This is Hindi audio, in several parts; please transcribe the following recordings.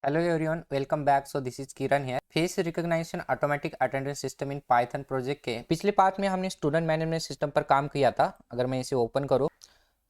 Hello everyone, welcome back. So this is Kiran here. Face recognition automatic attendance system in Python project के पिछले पार्ट में हमने स्टूडेंट मैनेजमेंट सिस्टम पर काम किया था। अगर मैं इसे ओपन करूं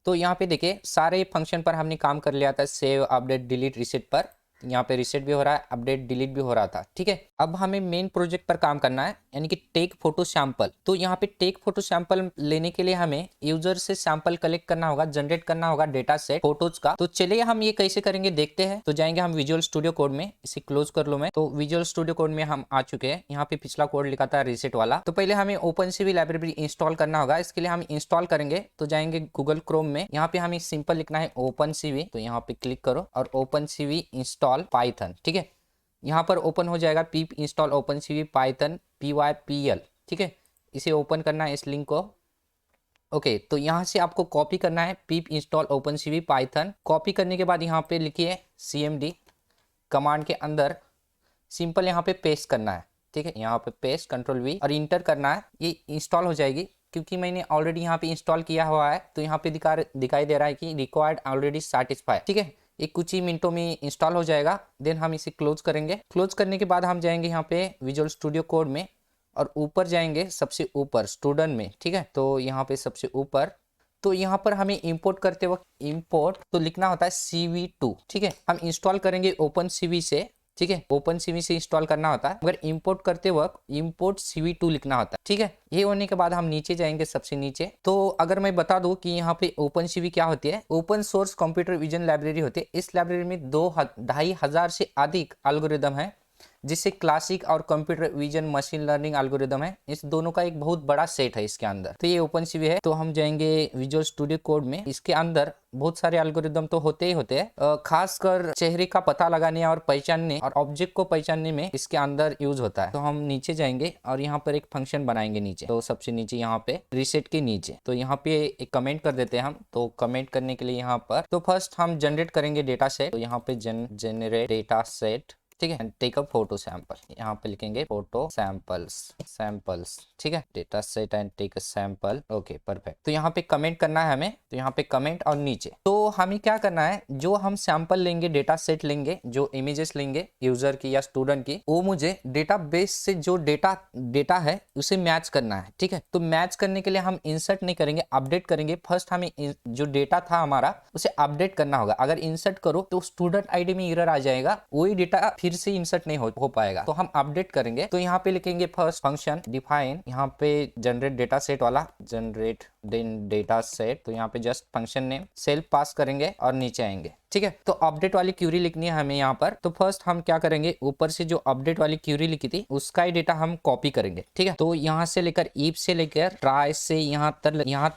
तो यहाँ पे देखिए सारे फंक्शन पर हमने काम कर लिया था। सेव, अपडेट, डिलीट, रीसेट पर यहाँ पे रीसेट भी हो रहा है, अपडेट, डिलीट भी हो रहा था। ठीक है, अब हमें मेन प्रोजेक्ट पर काम करना है, यानी कि टेक फोटो सैंपल। तो यहाँ पे टेक फोटो सैंपल लेने के लिए हमें यूजर से सैंपल कलेक्ट करना होगा, जनरेट करना होगा डेटा सेट फोटोज का। तो चलिए हम ये कैसे करेंगे देखते हैं। तो जाएंगे हम विजुअल स्टूडियो कोड में, इसे क्लोज कर लो मैं। तो विजुअल स्टूडियो कोड में हम आ चुके हैं। यहाँ पे पिछला कोड लिखा था रीसेट वाला। तो पहले हमें ओपनसीवी लाइब्रेरी इंस्टॉल करना होगा। इसके लिए हम इंस्टॉल करेंगे तो जाएंगे गूगल क्रोम में। यहाँ पे हमें सिंपल लिखना है ओपनसीवी। तो यहाँ पे क्लिक करो और ओपनसीवी इंस्टॉल पाइथन। ठीक है, यहाँ पर ओपन हो जाएगा पिप इंस्टॉल ओपनसीवी पाइथन PYPL। ठीक है, इसे ओपन करना है, इस लिंक को। ओके, तो यहाँ से आपको कॉपी करना है पिप इंस्टॉल ओपनसीवी पाइथन। कॉपी करने के बाद यहाँ पे लिखिए CMD कमांड के अंदर सिंपल यहाँ पे पेस्ट करना है। ठीक है, यहाँ पे पेस्ट, Ctrl V और इंटर करना है। ये इंस्टॉल हो जाएगी क्योंकि मैंने ऑलरेडी यहाँ पे इंस्टॉल किया हुआ है। तो यहाँ पे दिखाई दे रहा है कि रिक्वायर्ड ऑलरेडी सेटिस्फाई। ठीक है, ये कुछ ही मिनटों में इंस्टॉल हो जाएगा। देन हम इसे क्लोज करेंगे। क्लोज करने के बाद हम जाएंगे यहाँ पे विजुअल स्टूडियो कोड में और ऊपर जाएंगे सबसे ऊपर स्टूडेंट में। ठीक है, तो यहाँ पे सबसे ऊपर, तो यहाँ पर हमें इंपोर्ट करते वक्त इंपोर्ट तो लिखना होता है CV2। ठीक है, हम इंस्टॉल करेंगे ओपनसीवी से। ठीक है, ओपनसीवी से इंस्टॉल करना होता है, मगर इंपोर्ट करते वक्त इंपोर्ट CV2 लिखना होता है। ठीक है, ये होने के बाद हम नीचे जाएंगे सबसे नीचे। तो अगर मैं बता दूं कि यहाँ पे ओपनसीवी क्या होती है, open source computer vision library होती है। इस लाइब्रेरी में 2,500 से अधिक एल्गोरिदम है, जिससे क्लासिक और computer vision machine learning algorithm है। इस दोनों का एक बहुत बड़ा सेट है इसके अंदर। तो ये ओपनसीवी है। तो हम जाएंगे विजुअल स्टूडियो कोड में। इसके अंदर बहुत सारे एल्गोरिदम तो होते ही होते हैं, खासकर चेहरे का पता लगाने और पहचानने और ऑब्जेक्ट को पहचानने में इसके अंदर यूज होता है। तो हम नीचे जाएंगे और यहाँ पर एक फंक्शन बनाएंगे नीचे। तो सबसे नीचे यहाँ पे रीसेट के नीचे, तो यहाँ पे एक कमेंट कर देते हैं हम। तो कमेंट करने के लिए यहाँ पर तो फर्स्ट हम जनरेट करेंगे डेटा सेट। तो यहाँ पे जनरेट डेटा सेट। ठीक है, टेक अ फोटो सैंपल, यहाँ पे लिखेंगे फोटो सैंपल्स। ठीक है, data set and take a sample. Okay, perfect. तो यहाँ पे कमेंट करना है हमें। तो यहाँ पे कमेंट और नीचे तो हमें क्या करना है, जो हम सैंपल लेंगे, डेटा सेट लेंगे, जो इमेजेस लेंगे यूजर की या स्टूडेंट की, वो मुझे डेटाबेस से जो डेटा है उसे मैच करना है। ठीक है, तो मैच करने के लिए हम इंसर्ट नहीं करेंगे, अपडेट करेंगे। फर्स्ट हमें जो डेटा था हमारा उसे अपडेट करना होगा। अगर इंसर्ट करो तो स्टूडेंट आईडी में एरर आ जाएगा, वही डेटा फिर से इंसर्ट नहीं हो पाएगा। तो हम अपडेट करेंगे। तो यहाँ पे लिखेंगे फर्स्ट फंक्शन डिफाइन, यहाँ पे जनरेट डेटा सेट वाला, जनरेट डेटा सेट। तो यहाँ पे जस्ट फंक्शन नेम सेल्फ पास करेंगे और नीचे आएंगे। ठीक है, तो अपडेट वाली क्यूरी लिखनी है हमें यहाँ पर। तो फर्स्ट हम क्या करेंगे, ऊपर से जो अपडेट वाली क्यूरी लिखी थी उसका ही डेटा हम कॉपी करेंगे। ठीक है, तो यहाँ से लेकर ईफ से लेकर ट्राई से यहाँ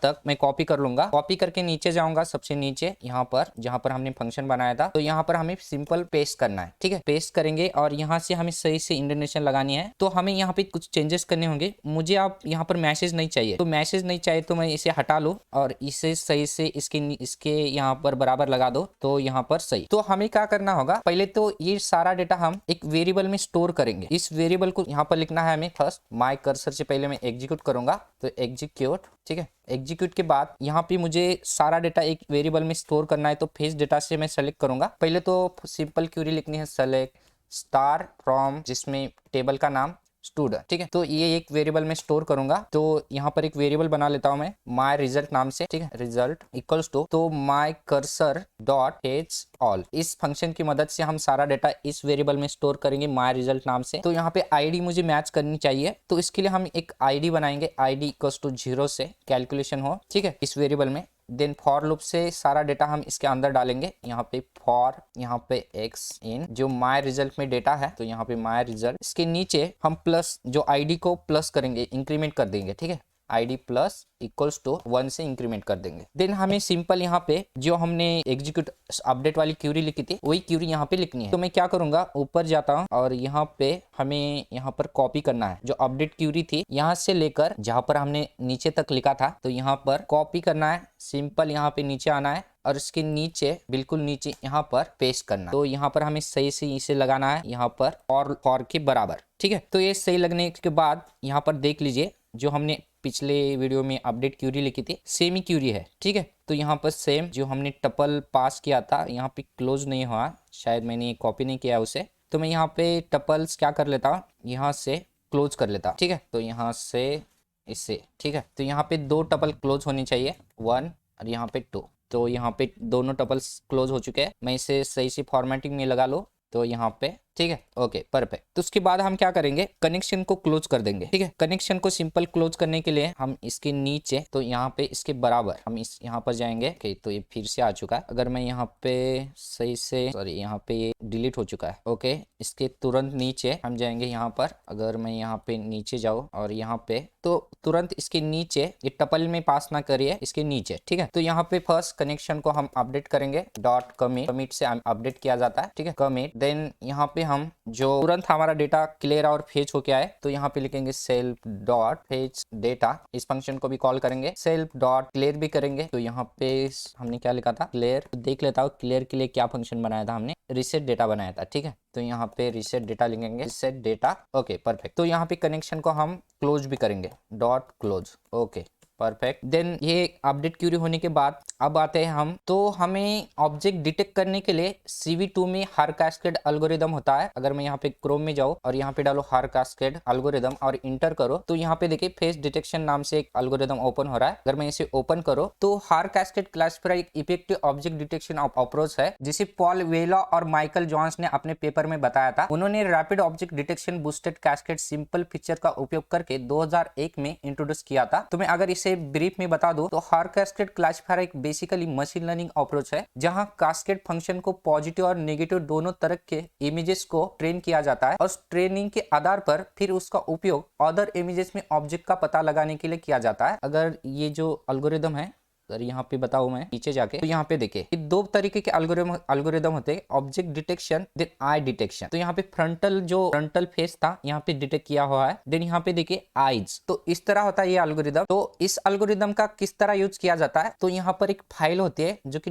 तक मैं कॉपी कर लूंगा। कॉपी करके नीचे जाऊंगा, सबसे नीचे यहाँ पर जहाँ पर हमने फंक्शन बनाया था। तो यहाँ पर हमें सिंपल पेस्ट करना है। ठीक है, पेस्ट करेंगे और यहाँ से हमें सही से इंडेंटेशन लगानी है। तो हमें यहाँ पे कुछ चेंजेस करने होंगे। मुझे आप यहाँ पर मैसेज नहीं चाहिए, तो मैसेज नहीं चाहिए तो मैं इसे हटा लूँ और इसे सही से इसके यहाँ पर बराबर लगा दो। तो यहाँ पर सही। तो हमें क्या करना होगा, पहले तो ये सारा डेटा हम एक वेरिएबल में स्टोर करेंगे। इस वेरिएबल को यहाँ पर लिखना है हमें फर्स्ट माय कर्सर से पहले मैं एग्जीक्यूट करूंगा। तो एग्जीक्यूट। ठीक है, एग्जीक्यूट के बाद यहाँ पे मुझे सारा डेटा एक वेरिएबल में स्टोर करना है। तो फेस डेटा से मैं सेलेक्ट करूंगा। पहले तो सिंपल क्यूरी लिखनी है, सेलेक्ट स्टार फ्रॉम, जिसमें टेबल का नाम स्टूडेंट। ठीक है, तो ये एक वेरिएबल में स्टोर करूंगा। तो यहाँ पर एक वेरिएबल बना लेता हूं मैं माय रिजल्ट नाम से। ठीक है, रिजल्ट इक्वल्स टू, तो my cursor dot heads all. इस फंक्शन की मदद से हम सारा डेटा इस वेरिएबल में स्टोर करेंगे माय रिजल्ट नाम से। तो यहाँ पे आईडी मुझे मैच करनी चाहिए। तो इसके लिए हम एक आईडी बनाएंगे, आईडी इक्वल्स टू 0 से कैलकुलेशन हो। ठीक है, इस वेरिएबल में देन फॉर लूप से सारा डेटा हम इसके अंदर डालेंगे। यहाँ पे फॉर, यहाँ पे एक्स इन जो माय रिजल्ट में डेटा है। तो यहाँ पे माय रिजल्ट, इसके नीचे हम प्लस जो आईडी को प्लस करेंगे, इंक्रीमेंट कर देंगे। ठीक है, आईडी प्लस इक्वल्स टू 1 से इंक्रीमेंट कर देंगे। देन हमें सिंपल यहाँ पे जो हमने एग्जीक्यूट अपडेट वाली क्यूरी लिखी थी वही क्यूरी यहाँ पे लिखनी है। तो मैं क्या करूंगा, ऊपर जाता हूँ और यहाँ पे हमें यहाँ पर कॉपी करना है जो अपडेट क्यूरी थी, यहाँ से लेकर जहाँ पर हमने नीचे तक लिखा था। तो यहाँ पर कॉपी करना है, सिंपल यहाँ पे नीचे आना है और इसके नीचे बिल्कुल नीचे यहाँ पर पेस्ट करना है। तो यहाँ पर हमें सही से इसे लगाना है यहाँ पर और के बराबर। ठीक है, तो ये सही लगने के बाद यहाँ पर देख लीजिए जो हमने पिछले वीडियो में अपडेट क्यूरी लिखी थी सेम ही क्यूरी है, ठीक है। तो यहाँ पर सेम जो हमने टपल पास किया था यहाँ पे क्लोज नहीं हुआ, शायद मैंने कॉपी नहीं किया उसे, तो मैं यहाँ पे टपल्स क्या कर लेता हूँ, यहाँ से क्लोज कर लेता, ठीक है। तो यहाँ से इससे, ठीक है। तो यहाँ पे 2 टपल क्लोज होनी चाहिए, 1 और यहाँ पे 2। तो यहाँ पे दोनों टपल्स क्लोज हो चुके हैं। मैं इसे सही से फॉर्मेटिंग में लगा लूँ तो यहाँ पे, ठीक है, ओके परफेक्ट। तो उसके बाद हम क्या करेंगे, कनेक्शन को क्लोज कर देंगे, ठीक है। कनेक्शन को सिंपल क्लोज करने के लिए हम इसके नीचे, तो यहाँ पे इसके बराबर हम इस यहाँ पर जाएंगे। ओके, तो ये फिर से आ चुका है। अगर मैं यहाँ पे सही से, सॉरी यहाँ पे ये डिलीट हो चुका है। ओके, इसके तुरंत नीचे हम जाएंगे यहाँ पर। अगर मैं यहाँ पे नीचे जाऊँ और यहाँ पे, तो तुरंत इसके नीचे, ये टपल में पास ना करिए, इसके नीचे, ठीक है। तो यहाँ पे फर्स्ट कनेक्शन को हम अपडेट करेंगे, डॉट कमिट से अपडेट किया जाता है, ठीक है, कमिट। देन यहाँ पे हम जो तुरंत हमारा डेटा क्लियर और फेच होके आए, तो यहाँ पे लिखेंगे सेल्फ डॉट फेच डेटा। इस फंक्शन को भी कॉल करेंगे, सेल्फ डॉट क्लियर भी करेंगे। तो यहाँ पे हमने क्या लिखा था, क्लियर। तो देख लेता हूँ क्लियर के लिए क्या फंक्शन बनाया था हमने, रिसेट डेटा बनाया था, ठीक है। तो यहाँ पे रिसेट डेटा लिखेंगे, रिसेट डेटा, ओके परफेक्ट। तो यहाँ पे कनेक्शन को हम क्लोज भी करेंगे, dot close, okay perfect. Then ये अपडेट क्यूरी होने के बाद अब आते हैं हम, तो हमें ऑब्जेक्ट डिटेक्ट करने के लिए CV2 में हर कैस्केड एल्गोरिदम होता है। अगर मैं यहाँ पे क्रोम में जाऊँ और यहाँ पे डालो हर कैस्केड एल्गोरिदम और इंटर करो, तो यहाँ पे देखिए फेस डिटेक्शन नाम से एक एल्गोरिदम ओपन हो रहा है। अगर मैं इसे ओपन करो तो हर कैस्केड क्लासिफायर एक इफेक्टिव ऑब्जेक्ट डिटेक्शन अप्रोच है, जिसे पॉल वेला और माइकल जॉन्स ने अपने पेपर में बताया था। उन्होंने rapid object detection boosted cascade simple feature का उपयोग करके 2001 में इंट्रोड्यूस किया था। तो मैं अगर इसे ब्रीफ में बता दूं, तो हर कैस्केड क्लासिफायर एक बेसिकली मशीन लर्निंग अप्रोच है, जहां कैस्केड फंक्शन को पॉजिटिव और नेगेटिव दोनों तरह के इमेजेस को ट्रेन किया जाता है, और ट्रेनिंग के आधार पर फिर उसका उपयोग अदर इमेजेस में ऑब्जेक्ट का पता लगाने के लिए किया जाता है। अगर ये जो एल्गोरिदम है, अगर यहाँ पे बताऊं मैं नीचे जाके, तो यहाँ पे देखिए ये 2 तरीके के एल्गोरिदम होते हैं, object detection then eye detection. तो यहाँ पे फ्रंटल फेस था, यहाँ पे डिटेक्ट किया हुआ है, देन यहाँ पे देखिए आईज। तो इस तरह होता है ये एल्गोरिदम। तो इस एल्गोरिदम का किस तरह यूज किया जाता है, तो यहाँ पर एक फाइल होती है जो कि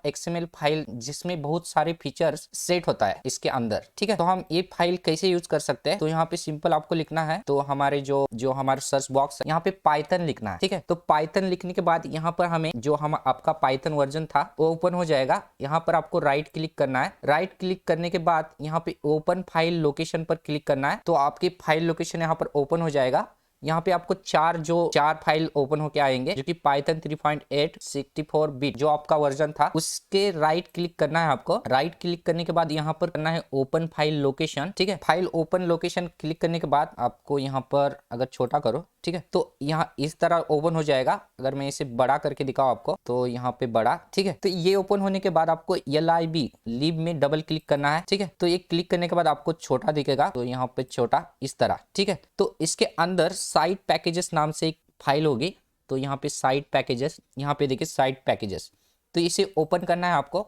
.xml फाइल, जिसमें बहुत सारे फीचर्स सेट होता है इसके अंदर, ठीक है। तो हम ये फाइल कैसे यूज कर सकते हैं, तो यहाँ पे सिंपल आपको लिखना है, तो हमारे जो हमारे सर्च बॉक्स है यहाँ पे पाइथन लिखना है, ठीक है। तो पाइथन लिखने के बाद यहाँ पर हमें जो हम आपका पाइथन वर्जन था वो ओपन हो जाएगा। यहाँ पर आपको राइट क्लिक करना है, राइट क्लिक करने के बाद यहाँ पे ओपन फाइल लोकेशन पर क्लिक करना है, तो आपकी फाइल लोकेशन यहाँ पर ओपन हो जाएगा। यहाँ पे आपको चार फाइल ओपन होके आएंगे, जो कि पाइथन 3.8 64 बिट जो आपका वर्जन था, उसके राइट क्लिक करना है आपको। राइट क्लिक करने के बाद यहाँ पर करना है ओपन फाइल लोकेशन, ठीक है। फाइल ओपन लोकेशन क्लिक करने के बाद आपको यहाँ पर अगर छोटा करो, ठीक है, तो यहाँ इस तरह ओपन हो जाएगा। अगर मैं इसे बड़ा करके दिखाऊं आपको, तो यहाँ पे बड़ा, ठीक है। तो ये ओपन होने के बाद आपको LIB लीव में डबल क्लिक करना है, ठीक है। तो ये क्लिक करने के बाद आपको छोटा दिखेगा, तो यहाँ पे छोटा इस तरह, ठीक है। तो इसके अंदर साइट पैकेजेस नाम से एक फाइल होगी, तो यहाँ पे साइट पैकेजेस, यहाँ पे देखिए साइट पैकेजेस, तो इसे ओपन करना है आपको।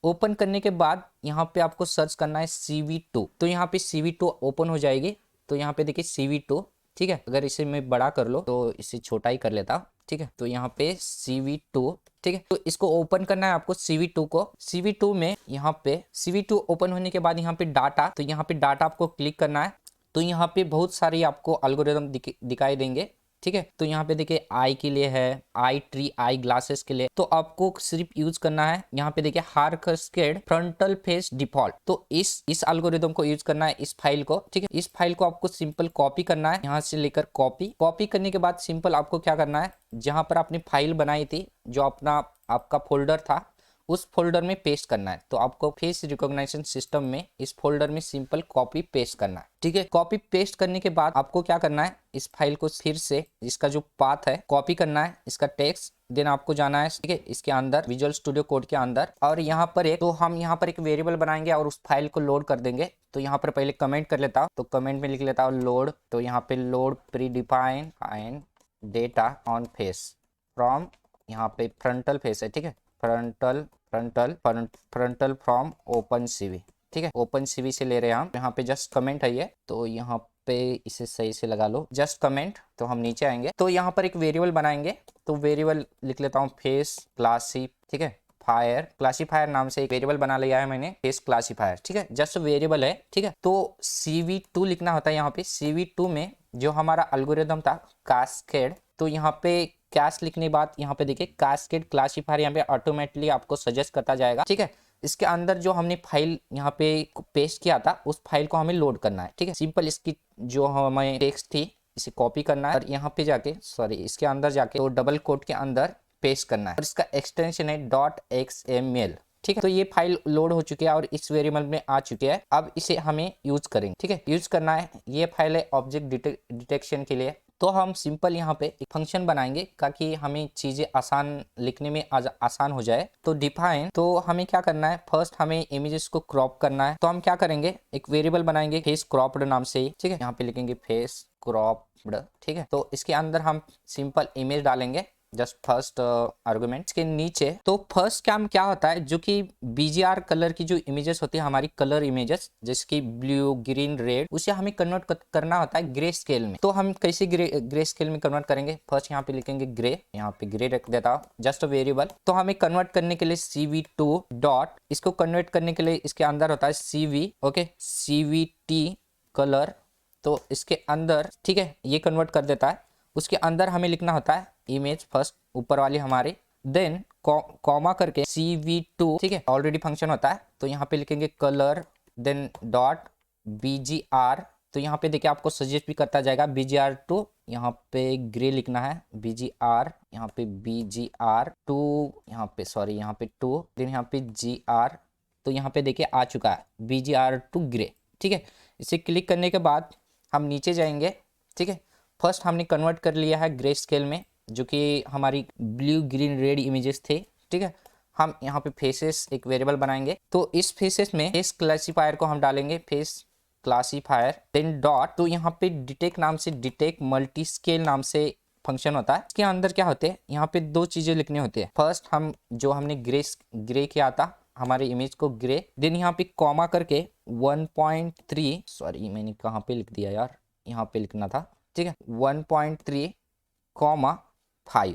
ओपन करने के बाद यहाँ पे आपको सर्च करना है CV2, तो यहाँ पे CV2 ओपन हो जाएगी। तो यहाँ पे देखिए CV2, ठीक है। अगर इसे मैं बड़ा कर लो, तो इसे छोटा ही कर लेता हूँ, ठीक है। तो यहाँ पे CV2, ठीक है। तो इसको ओपन करना है आपको CV2 को। CV2 में यहाँ पे CV2 ओपन होने के बाद यहाँ पे डाटा, तो यहाँ पे डाटा आपको क्लिक करना है। तो यहाँ पे बहुत सारी आपको एल्गोरिदम दिखाई देंगे, ठीक है। तो यहाँ पे देखिए आई के लिए है, आई ट्री, आई ग्लासेस के लिए, तो आपको सिर्फ यूज करना है। यहाँ पे देखिए हार कैस्केड फ्रंटल फेस डिफॉल्ट, तो इस एल्गोरिदम को यूज करना है, इस फाइल को, ठीक है। इस फाइल को आपको सिंपल कॉपी करना है, यहाँ से लेकर कॉपी करने के बाद सिंपल आपको क्या करना है, जहां पर आपने फाइल बनाई थी, जो आपका फोल्डर था, उस फोल्डर में पेस्ट करना है। तो आपको फेस रिकॉग्निशन सिस्टम में इस फोल्डर में सिंपल कॉपी पेस्ट करना है, ठीक है। कॉपी पेस्ट करने के बाद आपको क्या करना है, इस फाइल को फिर से इसका जो पाथ है कॉपी करना है, इसका टेक्स्ट, देन आपको जाना है, ठीक है, इसके अंदर विजुअल स्टूडियो कोड के अंदर, और यहाँ पर हम यहाँ पर एक वेरिएबल बनाएंगे और उस फाइल को लोड कर देंगे। तो यहाँ पर पहले कमेंट कर लेता हूँ, तो कमेंट में लिख लेता हूँ लोड, तो यहाँ पे load pre define data on face from, यहाँ पे फ्रंटल फेस है, ठीक है, फ्रंटल फ्रॉम ओपन CV, ठीक है। ओपन CV से ले रहे हैं हम, यहाँ पे जस्ट कमेंट है ये, तो यहाँ पे इसे सही से लगा लो, जस्ट कमेंट। तो हम नीचे आएंगे, तो यहाँ पर एक वेरिएबल बनाएंगे, तो वेरिएबल लिख लेता हूँ फेस क्लासी, ठीक है, क्लासीफायर नाम से एक वेरिएबल बना लिया है मैंने, फेस क्लासीफायर, ठीक है, जस्ट वेरिएबल है, ठीक है। तो CV2 लिखना होता है, यहाँ पे CV2 में जो हमारा एल्गोरिदम था कास्केड, तो यहाँ पे कैश लिखने के बाद यहाँ पे देखिए कास्केड क्लासीफायर यहाँ पे ऑटोमेटिकली आपको सजेस्ट करता जाएगा। ठीक है, इसके अंदर जो हमने फाइल यहाँ पे पेस्ट किया था उस फाइल को हमें लोड करना है। ठीक है, सिंपल इसकी जो हमें टेक्स्ट थी इसे कॉपी करना है और यहाँ पे जाके इसके अंदर जाके तो डबल कोट के अंदर पेस्ट करना है और इसका एक्सटेंशन है .xml। ठीक है, तो ये फाइल लोड हो चुकी है और इस वेरिएबल में आ चुकी है। अब इसे हमें यूज करेंगे। ठीक है, यूज करना है, ये फाइल है ऑब्जेक्ट डिटेक्शन के लिए। तो हम सिंपल यहाँ पे एक फंक्शन बनाएंगे ताकि हमें चीजें आसान लिखने में आसान हो जाए। तो डिफाइन, तो हमें क्या करना है, फर्स्ट हमें इमेजेस को क्रॉप करना है। तो हम क्या करेंगे, एक वेरिएबल बनाएंगे फेस क्रॉप्ड नाम से। ठीक है, यहाँ पे लिखेंगे फेस क्रॉप्ड। ठीक है, तो इसके अंदर हम सिंपल इमेज डालेंगे, जस्ट फर्स्ट आर्गुमेंट के नीचे। तो फर्स्ट काम क्या होता है, जो कि BGR कलर की जो इमेजेस होती है हमारी कलर इमेजेस, जैसे कि ब्लू ग्रीन रेड, उसे हमें कन्वर्ट करना होता है ग्रे स्केल में। तो हम कैसे ग्रे स्केल में कन्वर्ट करेंगे, फर्स्ट यहाँ पे लिखेंगे ग्रे, यहाँ पे ग्रे रख देता हूँ जस्ट वेरिएबल। तो हमें कन्वर्ट करने के लिए CV2 डॉट, इसको कन्वर्ट करने के लिए इसके अंदर होता है CV, ओके, CVT कलर। तो इसके अंदर, ठीक है, ये कन्वर्ट कर देता है। उसके अंदर हमें लिखना होता है इमेज फर्स्ट ऊपर वाली हमारी, देन कॉमा करके CV2। ठीक है, ऑलरेडी फंक्शन होता है, तो यहाँ पे लिखेंगे कलर, देन डॉट BGR। तो यहाँ पे देखिए आपको सजेस्ट भी करता जाएगा BGR2, यहाँ पे ग्रे लिखना है BGR, यहाँ पे BGR2, यहाँ पे यहाँ पे 2, देन यहाँ पे GR। तो यहाँ पे देखिए आ चुका है BGR2 ग्रे। ठीक है, इसे क्लिक करने के बाद हम नीचे जाएंगे। ठीक है, फर्स्ट हमने कन्वर्ट कर लिया है ग्रे स्केल में, जो कि हमारी ब्लू ग्रीन रेड इमेजेस थे। ठीक है, हम यहाँ पे फेसेस एक वेरिएबल बनाएंगे। तो इस फेसेस में फेस क्लासीफायर को हम डालेंगे, फेस क्लासीफायर, देन डॉट। तो यहाँ पे डिटेक्ट नाम से, डिटेक्ट मल्टी स्केल नाम से फंक्शन होता है। इसके अंदर क्या होते हैं, यहाँ पे दो चीजें लिखनी होती है। फर्स्ट हम जो हमने ग्रे किया था हमारे इमेज को ग्रे, देन यहाँ पे कॉमा करके 1.3, सॉरी मैंने कहाँ पे लिख दिया यार, यहाँ पे लिखना था। ठीक है, 1.3, 5।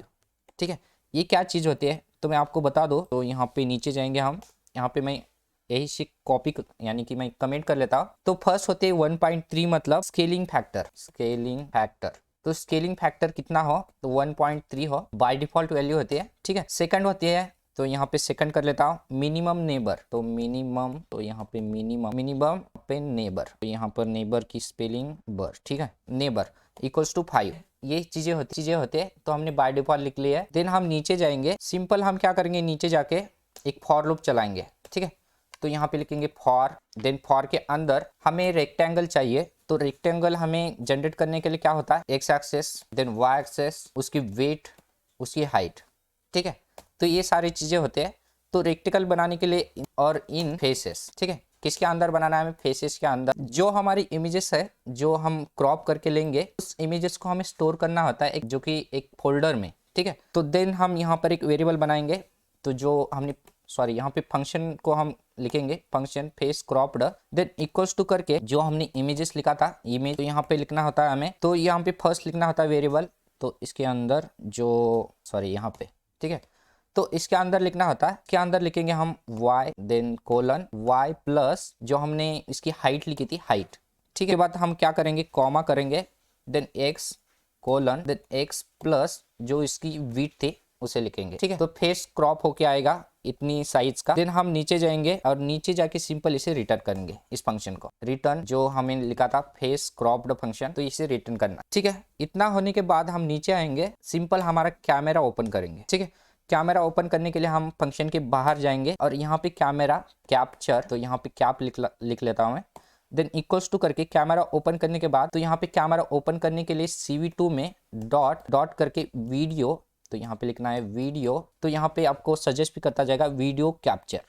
ठीक है, ये क्या चीज़ होती है तो मैं आपको बता दूँ। तो यहाँ पे नीचे जाएंगे हम, यहाँ पे मैं यही से कॉपी यानी कि मैं कमेंट कर लेता हूँ। तो फर्स्ट होते हैं 1.3 मतलब स्केलिंग फैक्टर, स्केलिंग फैक्टर। तो स्केलिंग फैक्टर कितना हो, तो 1.3 हो, बाय डिफॉल्ट वैल्यू होती है। ठीक है, सेकंड होती है, तो यहाँ पे सेकंड कर लेता हूँ मिनिमम नेबर। तो मिनिमम, तो यहाँ पे मिनिमम पे नेबर, तो यहाँ पर नेबर की स्पेलिंग बर। ठीक है, नेबर इक्वल्स टू 5। ये चीजें होते हैं, तो हमने बाय डिफॉल्ट लिख लिया है। देन हम नीचे जाएंगे, सिंपल हम क्या करेंगे, नीचे जाके एक फॉर लूप चलाएंगे। ठीक है, तो यहाँ पे लिखेंगे फॉर, देन फॉर के अंदर हमें रेक्टेंगल चाहिए। तो रेक्टेंगल हमें जनरेट करने के लिए क्या होता है, X axis, then Y axis, उसकी वेट, उसकी हाइट। ठीक है, तो ये सारी चीजें होते हैं। तो रेक्टेंगल बनाने के लिए और इन फेसेस, ठीक है, किसके अंदर बनाना है, हमें फेसेस के अंदर। जो हमारी इमेजेस है जो हम क्रॉप करके लेंगे, उस इमेजेस को हमें स्टोर करना होता है जो कि एक फोल्डर में। ठीक है, तो देन हम यहाँ पर एक वेरिएबल बनाएंगे। तो जो हमने यहाँ पे फंक्शन को हम लिखेंगे, function face cropped, then equals to करके जो हमने इमेजेस लिखा था इमेज, तो यहाँ पे लिखना होता है हमें। तो यहाँ पे फर्स्ट लिखना होता है वेरिएबल, तो इसके अंदर जो यहाँ पे, ठीक है, तो इसके अंदर लिखना होता है, के अंदर लिखेंगे हम y, then colon y plus जो हमने इसकी हाइट लिखी थी हाइट। ठीक है, बाद हम क्या करेंगे, कॉमा करेंगे, then x colon, then x plus जो इसकी विड्थ थी उसे लिखेंगे। ठीक है, तो फेस क्रॉप होके आएगा इतनी साइज का। देन हम नीचे जाएंगे और नीचे जाके सिंपल इसे रिटर्न करेंगे, इस फंक्शन को रिटर्न जो हमें लिखा था फेस क्रॉप्ड फंक्शन, तो इसे रिटर्न करना। ठीक है, इतना होने के बाद हम नीचे आएंगे, सिंपल हमारा कैमरा ओपन करेंगे। ठीक है, कैमरा ओपन करने के लिए हम फंक्शन के बाहर जाएंगे और यहाँ पे कैमरा कैप्चर, तो यहाँ पे कैप लिख लेता हूँ मैं, देन इक्वल्स टू करके कैमरा ओपन करने के बाद, तो यहाँ पे कैमरा ओपन करने के लिए CV2 में डॉट करके वीडियो, तो यहाँ पे लिखना है वीडियो। तो यहाँ पे आपको सजेस्ट भी करता जाएगा वीडियो कैप्चर।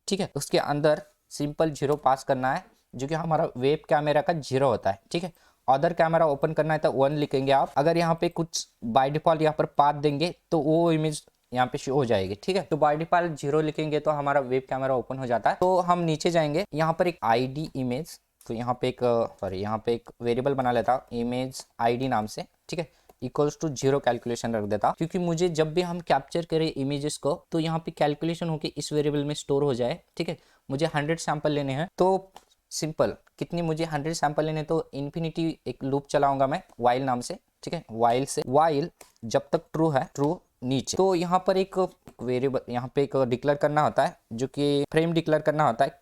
ठीक है, उसके अंदर सिंपल 0 पास करना है, जो कि हमारा वेब कैमरा का 0 होता है। ठीक है, अदर कैमरा ओपन करना है तो 1 लिखेंगे आप। अगर यहाँ पे कुछ बाय डिफॉल्ट यहाँ पर पाथ देंगे तो वो इमेज यहाँ पे शो हो जाएगी। ठीक है, तो बाय डिफॉल्ट 0 लिखेंगे तो हमारा वेब कैमरा ओपन हो जाता है। तो हम नीचे जाएंगे, यहाँ पर एक ID इमेज, तो यहाँ पे एक वेरिएबल बना लेता हूँ इमेज ID नाम से। ठीक है, इक्वल्स टू 0 कैलकुलेशन रख देता, क्योंकि मुझे जब भी हम कैप्चर करें इमेजेस को तो यहाँ पे कैलकुलेशन होके इस वेरिएबल में स्टोर हो जाए। ठीक है, मुझे 100 सैंपल लेने हैं। तो सिंपल कितनी मुझे 100 सैंपल लेने, तो इन्फिनिटी एक लूप चलाऊंगा मैं वाइल नाम से, ठीक है। वाइल जब तक ट्रू है, ट्रू नीचे। तो यहाँ पर एक वेरिएबल यहाँ पे एक डिक्लेयर करना होता है, जो कि फ्रेम डिक्लेयर करना होता है।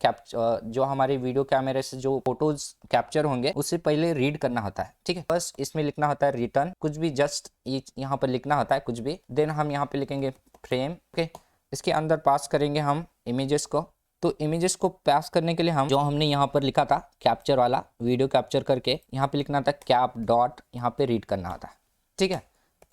जो हमारे वीडियो कैमरे से जो फोटोज कैप्चर होंगे उससे पहले रीड करना होता है, ठीक है। बस इसमें लिखना होता है रिटर्न, कुछ भी, जस्ट यहाँ पर लिखना होता है कुछ भी। देन हम यहाँ पे लिखेंगे फ्रेम, ओके। इसके अंदर पास करेंगे हम इमेजेस को। तो इमेजेस को पास करने के लिए हम जो हमने यहाँ पर लिखा था कैप्चर वाला, वीडियो कैप्चर करके यहाँ पे लिखना था कैप डॉट, यहाँ पे रीड करना होता है, ठीक है।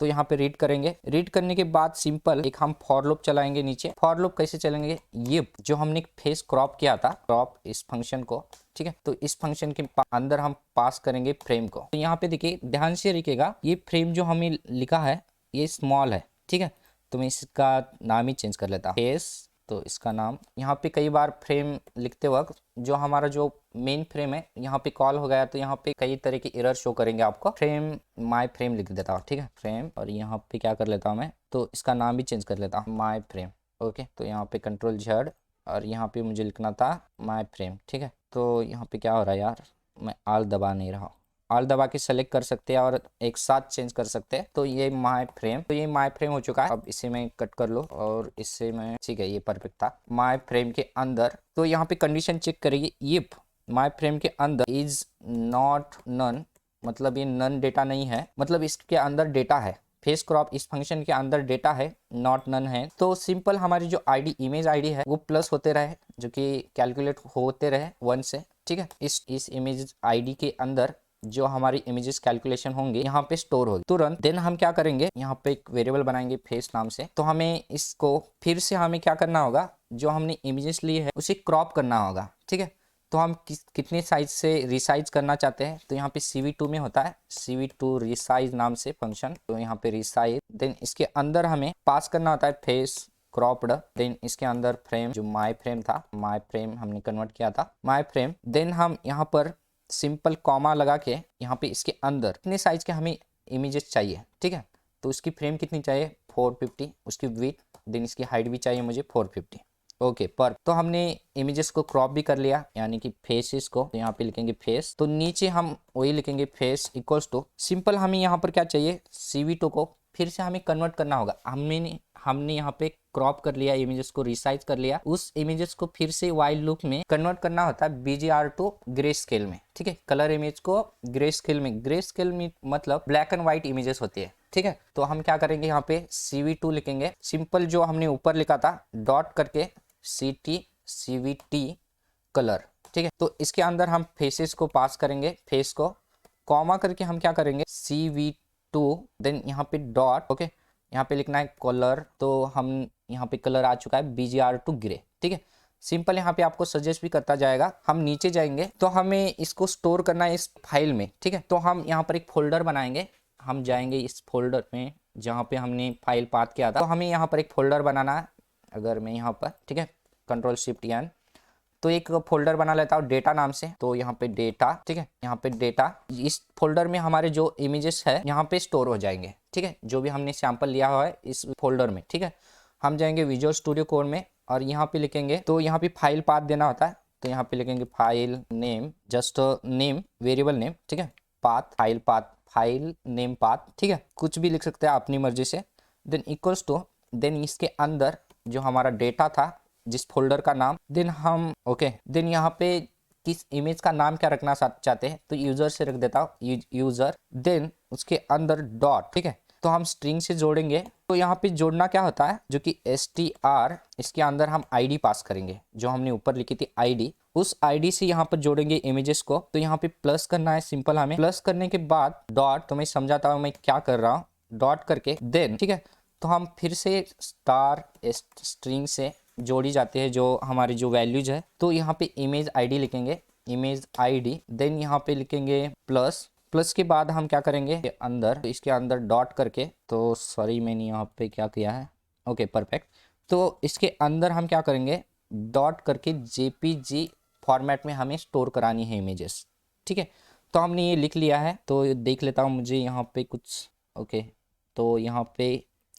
तो यहाँ पे रीड करेंगे। रीड करने के बाद सिंपल एक हम फॉर लूप चलाएंगे नीचे। फॉर लूप कैसे चलेंगे, ये जो हमने फेस क्रॉप किया था, क्रॉप इस फंक्शन को, ठीक है। तो इस फंक्शन के अंदर हम पास करेंगे फ्रेम को। तो यहाँ पे देखिए, ध्यान से रखिएगा, ये फ्रेम जो हमें लिखा है ये स्मॉल है, ठीक है। तो मैं इसका नाम ही चेंज कर लेता हूँ, फेस। तो इसका नाम, यहाँ पे कई बार फ्रेम लिखते वक्त जो हमारा जो मेन फ्रेम है यहाँ पे कॉल हो गया, तो यहाँ पे कई तरह के एरर शो करेंगे आपको। फ्रेम, माय फ्रेम लिख देता हूँ, ठीक है, फ्रेम। और यहाँ पे क्या कर लेता हूँ मैं, तो इसका नाम भी चेंज कर लेता हूँ, माय फ्रेम, ओके। तो यहाँ पे कंट्रोल Z, और यहाँ पे मुझे लिखना था माय फ्रेम, ठीक है। तो यहाँ पे क्या हो रहा है यार, मैं आल दबा नहीं रहा हूँ। आल दबा के सेलेक्ट कर सकते हैं और एक साथ चेंज कर सकते हैं। तो ये माय फ्रेम, तो ये माय फ्रेम हो चुका है। अब इसे मैं कट कर लो और इससे मैं, ठीक है, ये परफेक्ट था। माय फ्रेम के अंदर, तो यहाँ पे कंडीशन चेक करेगी, इफ माय फ्रेम के अंदर इज नॉट नन, मतलब ये नन डेटा नहीं है, मतलब इसके अंदर डेटा है। फेस क्रॉप इस फंक्शन के अंदर डेटा है, नॉट नन है। तो सिंपल हमारी जो आईडी, इमेज आईडी है, वो प्लस होते रहे, जो कि कैलकुलेट होते रहे 1 से, ठीक है। इस इमेज आईडी के अंदर जो हमारी इमेजेस कैलकुलेशन होंगे यहाँ पे स्टोर होगी तुरंत। देन हम क्या करेंगे, यहाँ पे एक वेरिएबल बनाएंगे फेस नाम से। तो हमें इसको फिर से हमें क्या करना होगा, जो हमने इमेजेस लिए है उसे क्रॉप करना होगा, ठीक है। तो हम कितने साइज से रिसाइज करना चाहते हैं, तो यहाँ पे CV2 में होता है, CV2 रिसाइज नाम से फंक्शन। तो यहाँ पे रिसाइज, देन इसके अंदर हमें पास करना होता है फेस क्रॉप्ड। देन इसके अंदर फ्रेम, जो माय फ्रेम था, माय फ्रेम हमने कन्वर्ट किया था माय फ्रेम। देन हम यहाँ पर सिंपल कॉमा लगा के यहाँ पे इसके अंदर कितने साइज के हमें इमेजेस चाहिए, ठीक है। तो उसकी फ्रेम कितनी चाहिए, 450, उसकी विड्थ, देन इसकी हाइट भी चाहिए मुझे 450, ओके। पर तो हमने इमेजेस को क्रॉप भी कर लिया, यानी कि फेसेस को। तो यहाँ पे लिखेंगे फेस, तो नीचे हम वही लिखेंगे फेस इक्वल्स टू, सिंपल हमें यहाँ पर क्या चाहिए, CV2 को फिर से हमें कन्वर्ट करना होगा। हमने यहाँ पे क्रॉप कर लिया, इमेजेस को रिसाइज कर लिया, उस इमेजेस को फिर से वाइल लूप में कन्वर्ट करना होता है BGR टू ग्रे स्केल में, ठीक है। कलर इमेज को ग्रे स्केल में, ग्रे स्केल में मतलब ब्लैक एंड व्हाइट इमेजेस होती है, ठीक है। तो हम क्या करेंगे, यहाँ पे CV2 लिखेंगे, सिंपल जो हमने ऊपर लिखा था डॉट करके CVT कलर, ठीक है। तो इसके अंदर हम फेसेस को पास करेंगे, फेस को कॉमा करके हम क्या करेंगे CV2, देन यहाँ पे डॉट, ओके। यहाँ पे लिखना है कलर, तो हम यहाँ पे कलर आ चुका है BGR टू ग्रे, ठीक है। सिंपल यहाँ पे आपको सजेस्ट भी करता जाएगा। हम नीचे जाएंगे तो हमें इसको स्टोर करना है इस फाइल में, ठीक है। तो हम यहाँ पर एक फोल्डर बनाएंगे, हम जाएंगे इस फोल्डर में जहाँ पे हमने फाइल पाथ किया था। तो हमें यहाँ पर एक फोल्डर बनाना है, अगर मैं यहाँ पर, ठीक है, Ctrl+Shift+N, तो एक फोल्डर बना लेता हूँ डेटा नाम से। तो यहाँ पे डेटा, ठीक है, यहाँ पे डेटा, इस फोल्डर में हमारे जो इमेजेस है यहाँ पे स्टोर हो जाएंगे, ठीक है। जो भी हमने सैंपल लिया हुआ है इस फोल्डर में, ठीक है। हम जाएंगे विजुअल स्टूडियो कोड में और यहाँ पे लिखेंगे, तो यहाँ पे फाइल पाथ देना होता है। तो यहाँ पे लिखेंगे file name, just name, variable name, ठीक है, path, file path, file name path, ठीक है, कुछ भी लिख सकते हैं अपनी मर्जी से। देन इक्वल्स टू, देन इसके अंदर जो हमारा डेटा था, जिस फोल्डर का नाम, देन हम, ओके, देन यहाँ पे किस इमेज का नाम क्या रखना चाहते हैं, तो यूजर से रख देता हूँ यूजर। देन उसके अंदर डॉट, ठीक है, तो हम स्ट्रिंग से जोड़ेंगे। तो यहाँ पे जोड़ना क्या होता है, जो कि str, इसके अंदर हम ID पास करेंगे, जो हमने ऊपर लिखी थी ID, उस ID से यहाँ पर जोड़ेंगे इमेजेस को। तो यहाँ पे प्लस करना है, सिंपल हमें प्लस करने के बाद डॉट, तो मैं समझाता हूँ मैं क्या कर रहा हूँ, डॉट करके देन, ठीक है। तो हम फिर से स्टार स्ट्रिंग से जोड़ी जाते हैं जो हमारी जो वैल्यूज है। तो यहाँ पे इमेज ID लिखेंगे, इमेज ID, देन यहाँ पे लिखेंगे प्लस, प्लस के बाद हम क्या करेंगे अंदर, तो इसके अंदर डॉट करके, तो सॉरी मैंने यहाँ पे क्या किया है, ओके परफेक्ट। तो इसके अंदर हम क्या करेंगे, डॉट करके JPG फॉर्मेट में हमें स्टोर करानी है इमेजेस, ठीक है। तो हमने ये लिख लिया है, तो देख लेता हूँ मुझे यहाँ पे कुछ, ओके। तो यहाँ पे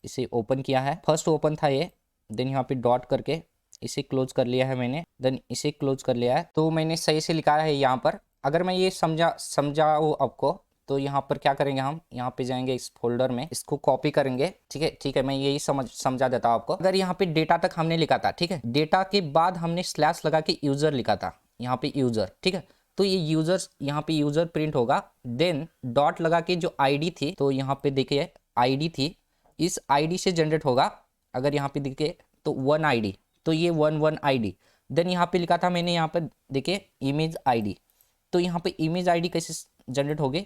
इसे ओपन किया है, फर्स्ट ओपन था ये, देन यहाँ पे डॉट करके इसे क्लोज कर लिया है मैंने, देन इसे क्लोज कर लिया है। तो मैंने सही से लिखा है यहाँ पर। अगर मैं ये समझाऊँ आपको, तो यहाँ पर क्या करेंगे, हम यहाँ पे जाएंगे इस फोल्डर में, इसको कॉपी करेंगे। ठीक है, मैं यही समझा देता हूँ आपको। अगर यहाँ पे डेटा तक हमने लिखा था, ठीक है, डेटा के बाद हमने स्लैश लगा के यूजर लिखा था, यहाँ पे यूजर, ठीक है, तो ये यूजर्स, यहाँ पे यूजर प्रिंट होगा। देन डॉट लगा के जो आईडी थी, तो यहाँ पे देखिए आईडी थी, इस आईडी से जनरेट होगा। अगर यहाँ पे देखिए तो 1 आईडी, तो ये 1 आईडी। देन यहाँ पे लिखा था मैंने, यहाँ पर देखिए इमेज आईडी, तो यहाँ पे इमेज आईडी कैसे जनरेट होगी,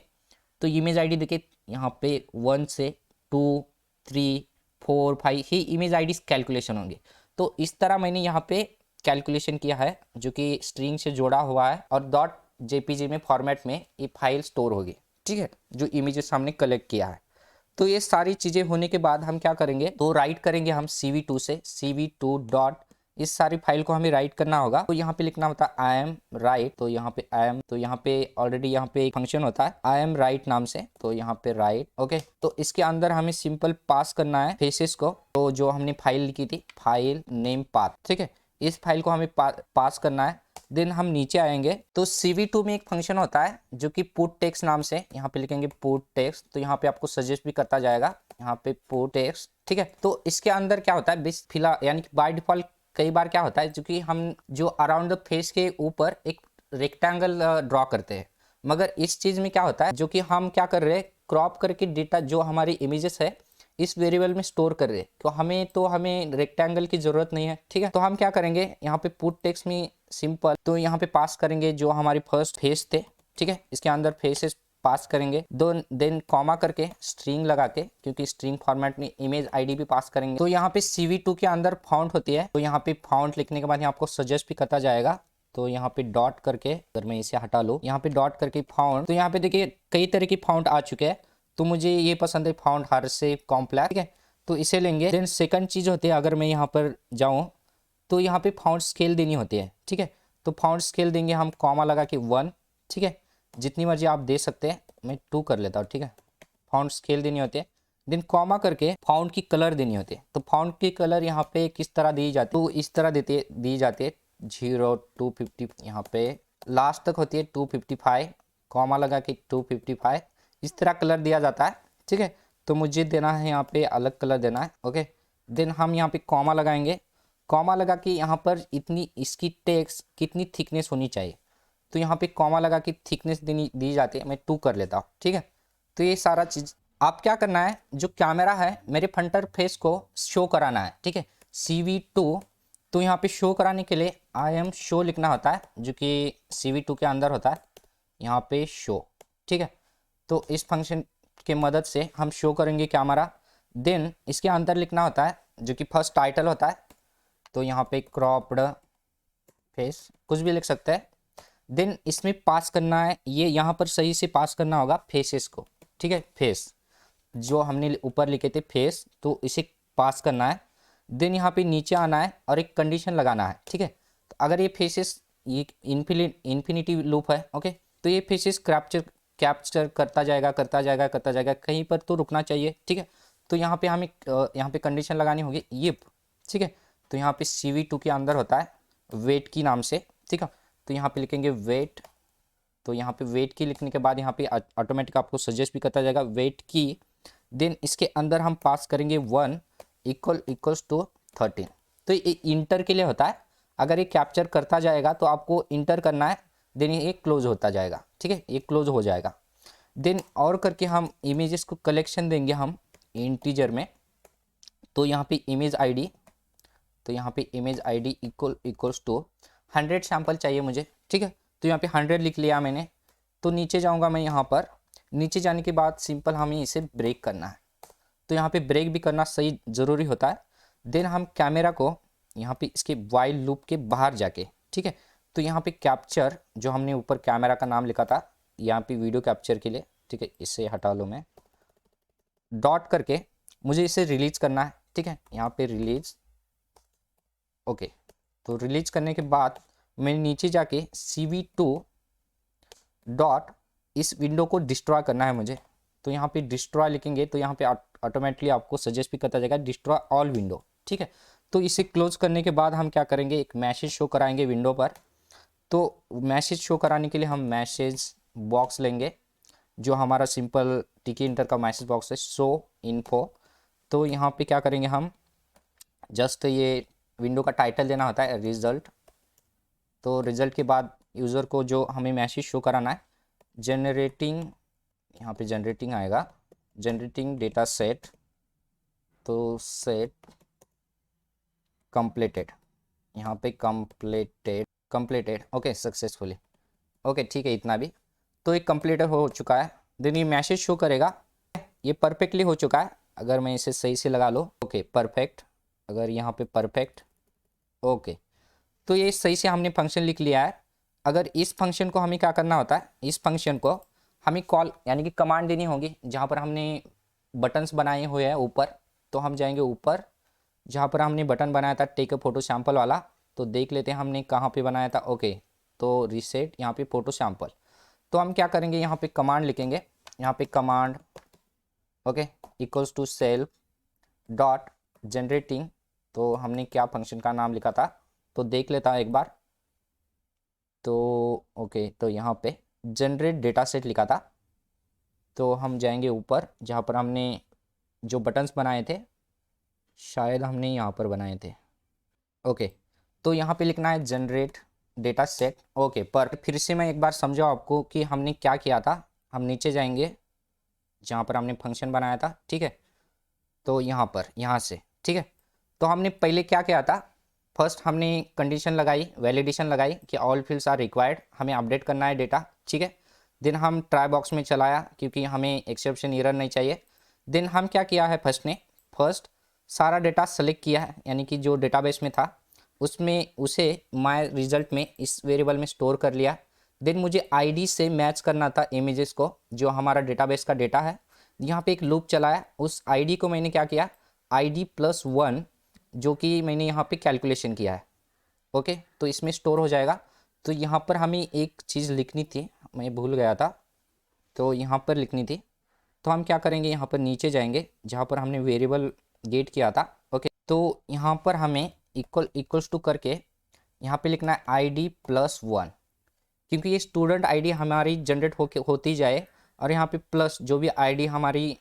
तो इमेज आईडी देखिए यहाँ पे 1 से 2 3 4 5 ही इमेज आईडी कैलकुलेशन होंगे। तो इस तरह मैंने यहाँ पे कैलकुलेशन किया है, जो कि स्ट्रिंग से जोड़ा हुआ है, और डॉट जेपीजी में फॉर्मेट में ये फाइल स्टोर होगी, ठीक है, जो इमेजेस हमने कलेक्ट किया है। तो ये सारी चीज़ें होने के बाद हम क्या करेंगे, तो राइट करेंगे हम CV2 से, CV2 डॉट, इस सारी फाइल को हमें राइट करना होगा। तो यहाँ पे लिखना होता है आई एम राइट, तो यहाँ पे आई एम, तो यहाँ पे ऑलरेडी यहाँ पे एक फंक्शन होता है आई एम राइट नाम से, तो यहाँ पे राइट, ओके। तो इसके अंदर हमें सिंपल पास करना है फेसेस को, तो जो हमने फाइल लिखी थी, फाइल नेम पाथ, ठीक है, इस फाइल को हमें पास करना है। देन हम नीचे आएंगे, तो CV2 में एक फंक्शन होता है जो कि पुट टेक्स्ट नाम से, यहाँ पे लिखेंगे पुट टेक्स्ट, तो यहाँ पे आपको सजेस्ट भी करता जाएगा, यहाँ पे पुट टेक्स्ट, ठीक है। तो इसके अंदर क्या होता है, फिलहाल यानी कि बाय डिफॉल्ट कई बार क्या होता है, जो कि हम जो अराउंड द फेस के ऊपर एक रेक्टेंगल ड्रॉ करते हैं, मगर इस चीज में क्या होता है, जो कि हम क्या कर रहे हैं, क्रॉप करके डेटा जो हमारी इमेजेस है इस वेरिएबल में स्टोर कर रहे, तो हमें रेक्टेंगल की जरूरत नहीं है, ठीक है। तो हम क्या करेंगे, यहाँ पे पुट टेक्स्ट में सिंपल, तो यहाँ पे पास करेंगे जो हमारी फर्स्ट फेस थे, ठीक है, इसके अंदर फेसेस पास करेंगे, देन कॉमा करके स्ट्रिंग लगा के, क्योंकि स्ट्रिंग फॉर्मेट में इमेज आईडी भी पास करेंगे। तो यहाँ पे CV2 के अंदर फाउंट होती है, तो यहाँ पे फाउंट लिखने के बाद यहाँ आपको सजेस्ट भी करता जाएगा, तो यहाँ पे डॉट करके, अगर मैं इसे हटा लूँ, यहाँ पे डॉट करके फाउंट, तो यहाँ पे देखिए कई तरह की फाउंट आ चुके हैं, तो मुझे ये पसंद है फाउंट हर से कॉम्प्लेक्स, ठीक है, तो इसे लेंगे। देन सेकंड चीज़ होती है, अगर मैं यहाँ पर जाऊँ तो यहाँ पे फाउंट स्केल देनी होती है, ठीक है, तो फाउंट स्केल देंगे हम कॉमा लगा के 1, ठीक है, जितनी मर्जी आप दे सकते हैं, मैं 2 कर लेता हूँ, ठीक है, फाउंट स्केल देनी होती है। देन कॉमा करके फाउंट की कलर देनी होती है, तो फाउंट की कलर यहाँ पे किस तरह दी जाती है, तो इस तरह दी जाती है 0 250, यहाँ पे लास्ट तक होती है 255, कॉमा लगा के 255, इस तरह कलर दिया जाता है, ठीक है। तो मुझे देना है यहाँ पे अलग कलर देना है, ओके। देन हम यहाँ पे कॉमा लगाएंगे, कॉमा लगा के यहाँ पर इतनी इसकी टेक्स्ट कितनी थिकनेस होनी चाहिए, तो यहाँ पे कॉमा लगा के थिकनेस दी जाती है, मैं 2 कर लेता हूँ, ठीक है। तो ये सारा चीज़ आप क्या करना है, जो कैमरा है मेरे फ्रंट फेस को शो कराना है, ठीक है, CV2, तो यहाँ पे शो कराने के लिए आई एम शो लिखना होता है, जो कि CV2 के अंदर होता है, यहाँ पे शो, ठीक है। तो इस फंक्शन के मदद से हम शो करेंगे कैमरा। देन इसके अंदर लिखना होता है, जो कि फर्स्ट टाइटल होता है, तो यहाँ पे क्रॉप्ड फेस कुछ भी लिख सकते हैं। देन इसमें पास करना है, ये यहाँ पर सही से पास करना होगा फेसेस को, ठीक है, फेस जो हमने ऊपर लिखे थे फेस, तो इसे पास करना है। देन यहाँ पे नीचे आना है और एक कंडीशन लगाना है, ठीक है। तो अगर ये फेसेस, ये इन्फिनिटी लूप है, ओके, तो ये फेसेस कैप्चर करता जाएगा, कहीं पर तो रुकना चाहिए, ठीक है। तो यहाँ पे हमें यहाँ पे कंडीशन लगानी होगी इफ, ठीक है। तो यहाँ पे CV2 के अंदर होता है वेट की नाम से, ठीक है, तो यहाँ पे लिखेंगे वेट, तो यहाँ पे वेट की लिखने के बाद यहाँ पे ऑटोमेटिक आपको सजेस्ट भी करता जाएगा वेट की। देन इसके अंदर हम पास करेंगे 1 इक्वल्स टू 13, तो ये इंटर के लिए होता है, अगर ये कैप्चर करता जाएगा तो आपको इंटर करना है, देन ये क्लोज होता जाएगा, ठीक है, ये क्लोज हो जाएगा। देन और करके हम इमेजेस को कलेक्शन देंगे हम इंटीजर में, तो यहाँ पे इमेज आईडी, तो यहाँ पे image ID equals to 100 sample चाहिए मुझे, ठीक है, तो यहाँ पे 100 लिख लिया मैंने। तो नीचे जाऊँगा मैं, यहाँ पर नीचे जाने के बाद सिंपल हमें इसे ब्रेक करना है, तो यहाँ पे ब्रेक भी करना सही ज़रूरी होता है। देन हम कैमरा को यहाँ पे इसके वाइल लूप के बाहर जाके, ठीक है, तो यहाँ पे कैप्चर जो हमने ऊपर कैमरा का नाम लिखा था, यहाँ पे वीडियो कैप्चर के लिए, ठीक है, इसे हटा लो, मैं डॉट करके मुझे इसे रिलीज करना है, ठीक है, यहाँ पे रिलीज, ओके। तो रिलीज करने के बाद मैं नीचे जाके CV2 डॉट इस विंडो को डिस्ट्रॉय करना है मुझे, तो यहाँ पे डिस्ट्रॉय लिखेंगे, तो यहाँ पे ऑटोमेटिकली आपको सजेस्ट भी करता जाएगा डिस्ट्रॉय ऑल विंडो, ठीक है। तो इसे क्लोज करने के बाद हम क्या करेंगे, एक मैसेज शो कराएंगे विंडो पर। तो मैसेज शो कराने के लिए हम मैसेज बॉक्स लेंगे, जो हमारा सिंपल टिकी इंटर का मैसेज बॉक्स है, शो इन्फो। तो यहाँ पे क्या करेंगे हम, जस्ट ये विंडो का टाइटल देना होता है रिजल्ट। तो रिजल्ट के बाद यूज़र को जो हमें मैसेज शो कराना है, जनरेटिंग, यहाँ पे जनरेटिंग आएगा, जनरेटिंग डेटा सेट, तो सेट कंप्लीटेड, यहाँ पे कंप्लीटेड ओके सक्सेसफुली। ओके ठीक है, इतना भी तो एक कंप्लीटेड हो चुका है। देन ये मैसेज शो करेगा, ये परफेक्टली हो चुका है। अगर मैं इसे सही से लगा लो, ओके परफेक्ट, अगर यहाँ पे परफेक्ट, ओके। तो ये सही से हमने फंक्शन लिख लिया है। अगर इस फंक्शन को हमें क्या करना होता है, इस फंक्शन को हमें कॉल यानी कि कमांड देनी होगी। जहाँ पर हमने बटन्स बनाए हुए हैं ऊपर, तो हम जाएंगे ऊपर, जहाँ पर हमने बटन बनाया था टेक अ फोटो सैंपल वाला। तो देख लेते हैं हमने कहाँ पे बनाया था। ओके, तो रीसेट, यहाँ पे फोटो सैंपल। तो हम क्या करेंगे, यहाँ पे कमांड लिखेंगे, यहाँ पे command okay equals to self dot generating. तो हमने क्या फंक्शन का नाम लिखा था, तो देख लेता हूँ एक बार। तो ओके, तो यहाँ पे जनरेट डेटा सेट लिखा था। तो हम जाएंगे ऊपर, जहाँ पर हमने जो बटन्स बनाए थे, शायद हमने यहाँ पर बनाए थे। ओके, तो यहाँ पे लिखना है जनरेट डेटा सेट। ओके, पर फिर से मैं एक बार समझाऊँ आपको कि हमने क्या किया था। हम नीचे जाएंगे जहाँ पर हमने फंक्शन बनाया था, ठीक है। तो यहाँ पर, यहाँ से, ठीक है। तो हमने पहले क्या किया था, फर्स्ट हमने कंडीशन लगाई, वैलिडेशन लगाई कि ऑल फील्ड्स आर रिक्वायर्ड, हमें अपडेट करना है डेटा, ठीक है। देन हम ट्राई बॉक्स में चलाया क्योंकि हमें एक्सेप्शन एरर नहीं चाहिए। देन हम क्या किया है, फर्स्ट सारा डेटा सेलेक्ट किया है, यानी कि जो डेटाबेस में था उसमें उसे माय रिजल्ट में इस वेरिएबल में स्टोर कर लिया। देन मुझे आईडी से मैच करना था इमेजेस को, जो हमारा डेटाबेस का डेटा है। यहाँ पे एक लूप चलाया, उस आईडी को मैंने क्या किया, आईडी प्लस 1, जो कि मैंने यहाँ पे कैलकुलेशन किया है। ओके, तो इसमें स्टोर हो जाएगा। तो यहाँ पर हमें एक चीज़ लिखनी थी, मैं भूल गया था, तो यहाँ पर लिखनी थी। तो हम क्या करेंगे, यहाँ पर नीचे जाएंगे जहाँ पर हमने वेरिएबल गेट किया था। ओके, तो यहाँ पर हमें इक्वल्स टू करके यहाँ पे लिखना है आईडी प्लस 1, क्योंकि ये स्टूडेंट आईडी हमारी जनरेट होती जाए, और यहाँ पे प्लस जो भी आईडी हमारी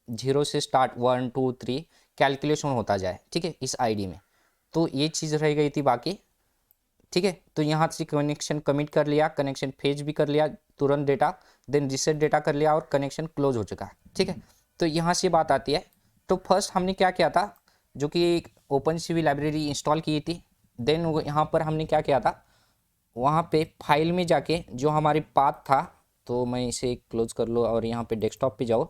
0 से स्टार्ट 1 2 3 कैलकुलेशन होता जाए, ठीक है, इस आईडी में। तो ये चीज़ रह गई थी बाकी, ठीक है। तो यहाँ से कनेक्शन कमिट कर लिया, कनेक्शन फेज भी कर लिया तुरंत डेटा, देन रिसेट डेटा कर लिया और कनेक्शन क्लोज हो चुका है, ठीक है। तो यहाँ से बात आती है। तो फर्स्ट हमने क्या किया था, जो कि ओपन सीवी लाइब्रेरी इंस्टॉल की थी। देन यहाँ पर हमने क्या किया था, वहाँ पे फाइल में जाके जो हमारी पाथ था, तो मैं इसे क्लोज कर लो और यहाँ पे डेस्कटॉप पे जाओ,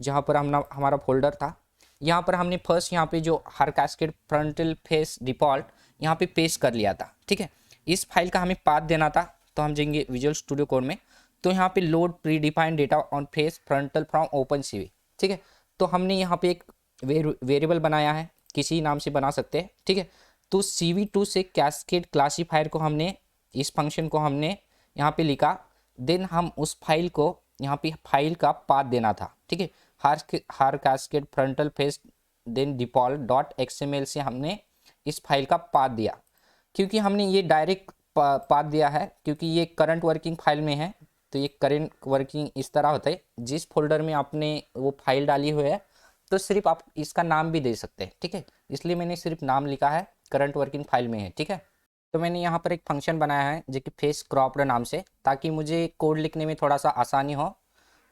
जहाँ पर हमारा फोल्डर था। यहाँ पर हमने फर्स्ट यहाँ पे जो हर कैस्केड फ्रंटल फेस डिफ़ॉल्ट यहाँ पे पेस्ट कर लिया था, ठीक है। इस फाइल का हमें पाथ देना था, तो हम जाएंगे विजुअल स्टूडियो कोड में। तो यहाँ पे load pre defined data on face frontal from open CV, ठीक है। तो हमने यहाँ पे एक वेरिएबल बनाया है, किसी नाम से बना सकते हैं, ठीक है। तो CV2 से कैस्केड क्लासीफायर को हमने, इस फंक्शन को हमने यहाँ पे लिखा। देन हम उस फाइल को, यहाँ पे फाइल का पाथ देना था, ठीक है। Haar cascade frontal face then default dot XML से हमने इस फाइल का पाथ दिया। क्योंकि हमने ये डायरेक्ट पाथ दिया है क्योंकि ये करंट वर्किंग फाइल में है। तो ये करंट वर्किंग इस तरह होता है, जिस फोल्डर में आपने वो फाइल डाली हुई है, तो सिर्फ आप इसका नाम भी दे सकते हैं, ठीक है। इसलिए मैंने सिर्फ नाम लिखा है, करंट वर्किंग फाइल में है, ठीक है। तो मैंने यहाँ पर एक फंक्शन बनाया है जो कि फेस क्रॉप्ड नाम से, ताकि मुझे कोड लिखने में थोड़ा सा आसानी हो।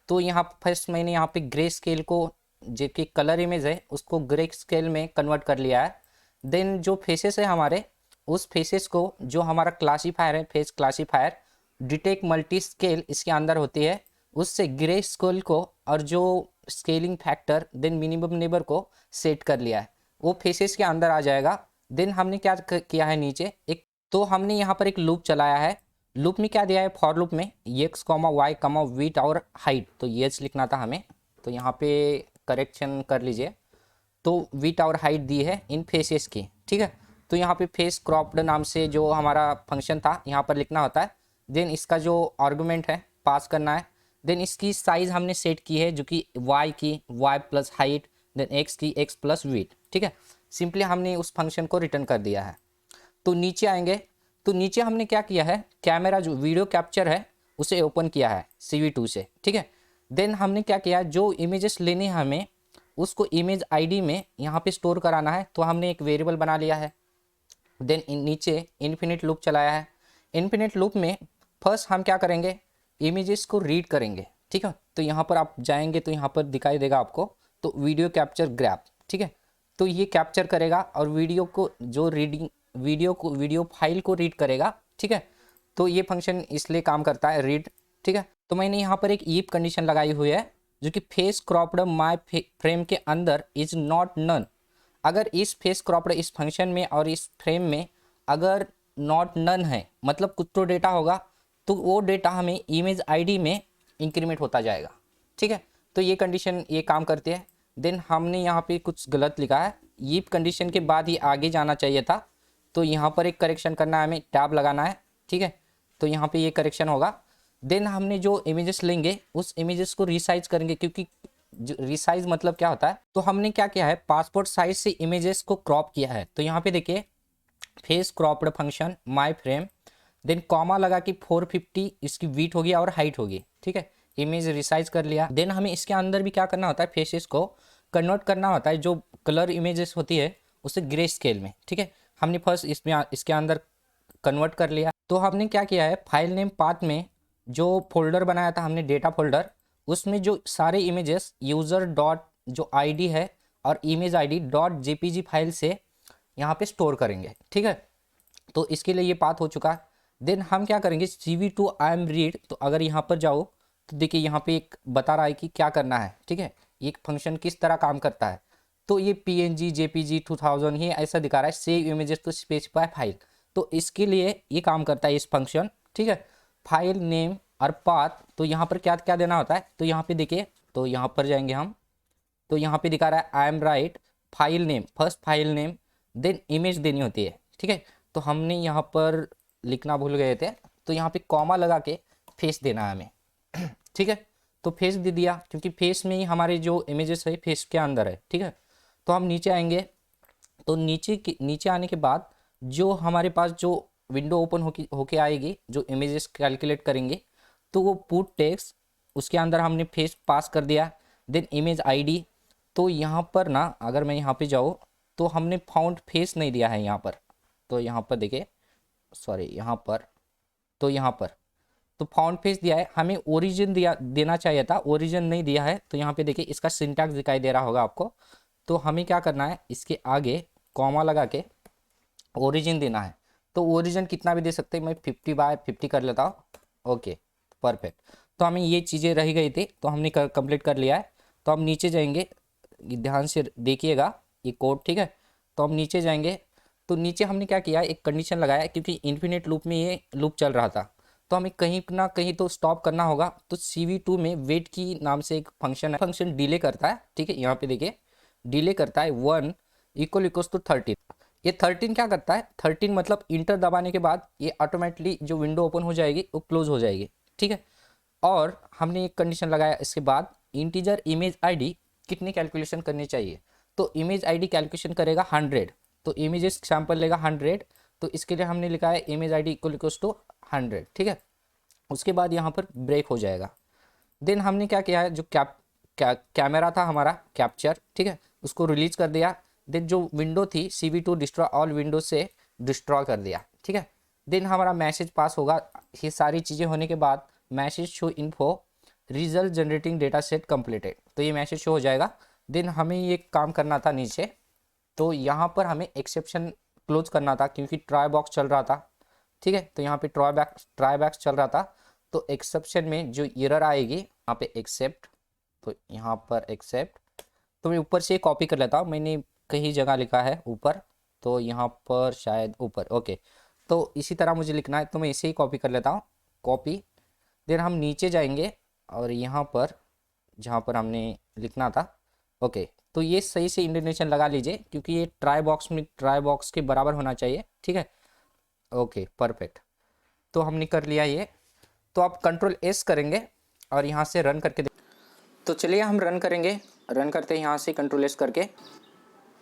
तो यहाँ फर्स्ट मैंने यहाँ पे ग्रे स्केल को, जो कि कलर इमेज है, उसको ग्रे स्केल में कन्वर्ट कर लिया है। देन जो फेसेस है हमारे, उस फेसेस को जो हमारा क्लासीफायर है, face classifier detect multi scale इसके अंदर होती है, उससे ग्रे स्केल को और जो scaling factor then minimum neighbor को सेट कर लिया है, वो फेसेस के अंदर आ जाएगा। देन हमने क्या किया है, नीचे एक, तो हमने यहाँ पर एक लूप चलाया है। लूप में क्या दिया है, फॉर लूप में x, y, विड्थ और हाइट, तो ये लिखना था हमें। तो यहाँ पे करेक्शन कर लीजिए। तो विड्थ और हाइट दी है इन फेसेस की, ठीक है। तो यहाँ पे फेस क्रॉप्ड नाम से जो हमारा फंक्शन था, यहाँ पर लिखना होता है। देन इसका जो आर्गुमेंट है पास करना है। देन इसकी साइज हमने सेट की है, जो कि y की y plus height, then x की x प्लस विड्थ, ठीक है। सिंपली हमने उस फंक्शन को रिटर्न कर दिया है। तो नीचे आएंगे, तो नीचे हमने क्या किया है, कैमरा जो वीडियो कैप्चर है उसे ओपन किया है CV2 से, ठीक है। देन हमने क्या किया, जो इमेजेस लेने हैं हमें उसको इमेज आईडी में यहाँ पे स्टोर कराना है, तो हमने एक वेरिएबल बना लिया है। देन नीचे इन्फिनिट लूप चलाया है। इन्फिनिट लूप में फर्स्ट हम क्या करेंगे, इमेजेस को रीड करेंगे, ठीक है। तो यहाँ पर आप जाएंगे तो यहाँ पर दिखाई देगा आपको, तो वीडियो कैप्चर ग्रैब, ठीक है। तो ये कैप्चर करेगा और वीडियो को जो रीडिंग वीडियो फाइल को रीड करेगा, ठीक है। तो ये फंक्शन इसलिए काम करता है रीड, ठीक है। तो मैंने यहाँ पर एक ईफ कंडीशन लगाई हुई है जो कि फेस क्रॉप्ड माय फ्रेम के अंदर इज नॉट नन। अगर इस फेस क्रॉप्ड इस फंक्शन में और इस फ्रेम में अगर नॉट नन है, मतलब कुछ तो डेटा होगा, तो वो डेटा हमें इमेज आईडी में इंक्रीमेंट होता जाएगा, ठीक है। तो ये कंडीशन ये काम करती है। देन हमने यहाँ पे कुछ गलत लिखा है, ये कंडीशन के बाद ही आगे जाना चाहिए था, तो यहाँ पर एक करेक्शन करना है, हमें टैब लगाना है, ठीक है। तो यहाँ पे ये करेक्शन होगा। देन हमने जो इमेजेस लेंगे उस इमेजेस को रिसाइज करेंगे, क्योंकि रिसाइज मतलब क्या होता है, तो हमने क्या किया है, पासपोर्ट साइज से इमेजेस को क्रॉप किया है। तो यहाँ पे देखिए face cropped function my frame, then comma लगा कि 450 इसकी वीट होगी और हाइट होगी, ठीक है। इमेज रिसाइज कर लिया। देन हमें इसके अंदर भी क्या करना होता है, फेसेस को कन्वर्ट करना होता है, जो कलर इमेजेस होती है उसे ग्रे स्केल में, ठीक है। हमने फर्स्ट इसमें इसके अंदर कन्वर्ट कर लिया। तो हमने क्या किया है, फाइल नेम पाथ में जो फोल्डर बनाया था हमने डेटा फोल्डर, उसमें जो सारे इमेजेस यूज़र डॉट जो आईडी है और image ID dot JPG file से यहाँ पे स्टोर करेंगे, ठीक है। तो इसके लिए ये पाथ हो चुका है। देन हम क्या करेंगे, CV2 आई एम रीड, तो अगर यहाँ पर जाओ तो देखिए यहाँ पे एक बता रहा है कि क्या करना है, ठीक है। ये फंक्शन किस तरह काम करता है, तो ये PNG JPG 2000 ये ऐसा दिखा रहा है, save images to specify file. तो इसके लिए ये काम करता है इस फंक्शन, ठीक है। फाइल नेम और पाथ, तो यहाँ पर क्या क्या देना होता है, तो यहाँ पे देखिए, तो यहाँ पर जाएंगे हम, तो यहाँ पे दिखा रहा है I am write file name, first file name, then image देनी होती है, ठीक है। तो हमने यहाँ पर लिखना भूल गए थे, तो यहाँ पे कॉमा लगा के फेस देना है हमें, ठीक है। तो फेस दे दिया, क्योंकि फेस में ही हमारे जो इमेजेस है फेस के अंदर है, ठीक है। तो हम नीचे आएंगे, तो नीचे आने के बाद जो हमारे पास जो विंडो ओपन होके आएगी, जो इमेजेस कैलकुलेट करेंगे, तो वो पुट टेक्स्ट, उसके अंदर हमने फेस पास कर दिया। देन इमेज आईडी, तो यहाँ पर ना अगर मैं यहाँ पे जाऊँ तो हमने फाउंड फेस नहीं दिया है यहाँ पर, तो यहाँ पर देखिए, सॉरी यहाँ पर, तो यहाँ पर तो फाउंड फेस दिया है, हमें ओरिजिन देना चाहिए था, ओरिजिन नहीं दिया है। तो यहाँ पे देखिए इसका सिंटैक्स दिखाई दे रहा होगा आपको। तो हमें क्या करना है, इसके आगे कॉमा लगा के ओरिजिन देना है। तो ओरिजिन कितना भी दे सकते हैं, मैं 50/50 कर लेता हूँ, ओके परफेक्ट। तो हमें ये चीज़ें रह गई थी, तो हमने कंप्लीट कर लिया है। तो हम नीचे जाएंगे, ध्यान से देखिएगा ये कोड, ठीक है। तो हम नीचे जाएंगे, तो नीचे हमने क्या किया, एक कंडीशन लगाया, क्योंकि इन्फिनिट लूप में ये लूप चल रहा था, तो हमें कहीं ना कहीं तो स्टॉप करना होगा। तो CV2 में वेट की नाम से एक फंक्शन है, फंक्शन डिले करता है, ठीक है। यहाँ पे देखिए डिले करता है 1 इक्वल्स टू 13। ये 13 क्या करता है, 13 मतलब इंटर दबाने के बाद ये ऑटोमेटिकली जो विंडो ओपन हो जाएगी वो क्लोज हो जाएगी, ठीक है। और हमने एक कंडीशन लगाया, इसके बाद इंटीजर इमेज आईडी कितनी कैलकुलेशन करनी चाहिए, तो इमेज आईडी कैलकुलेशन करेगा 100, तो इमेजेस सैंपल लेगा 100, तो इसके लिए हमने लिखा है इमेज आईडी इक्वल्स टू 100, ठीक है। उसके बाद यहाँ पर ब्रेक हो जाएगा। देन हमने क्या किया है, जो कैमरा था हमारा कैप्चर, ठीक है, उसको रिलीज कर दिया। देन जो विंडो थी CV2 डिस्ट्रॉय ऑल विंडो से डिस्ट्रॉय कर दिया, ठीक है। देन हमारा मैसेज पास होगा। ये सारी चीज़ें होने के बाद message show info result generating data set completed, तो ये मैसेज शो हो जाएगा। देन हमें ये काम करना था नीचे, तो यहाँ पर हमें एक्सेप्शन क्लोज करना था, क्योंकि ट्राई बॉक्स चल रहा था, ठीक है। तो यहाँ पे ट्राई बॉक्स चल रहा था, तो एक्सेप्शन में जो एरर आएगी यहाँ पे एक्सेप्ट, तो यहाँ पर एक्सेप्ट, तो मैं ऊपर से कॉपी कर लेता हूँ, मैंने कहीं जगह लिखा है ऊपर, तो यहाँ पर शायद ऊपर, ओके। तो इसी तरह मुझे लिखना है, तो मैं इसे ही कॉपी कर लेता हूँ, कॉपी। देन हम नीचे जाएंगे और यहाँ पर जहाँ पर हमने लिखना था, ओके। तो ये सही से इंडेंटेशन लगा लीजिए, क्योंकि ये ट्राई बॉक्स के बराबर होना चाहिए, ठीक है, ओके परफेक्ट। तो हमने कर लिया ये। तो आप Ctrl+S करेंगे और यहाँ से रन करके तो चलिए हम रन करेंगे, रन करते हैं यहाँ से Ctrl+S करके।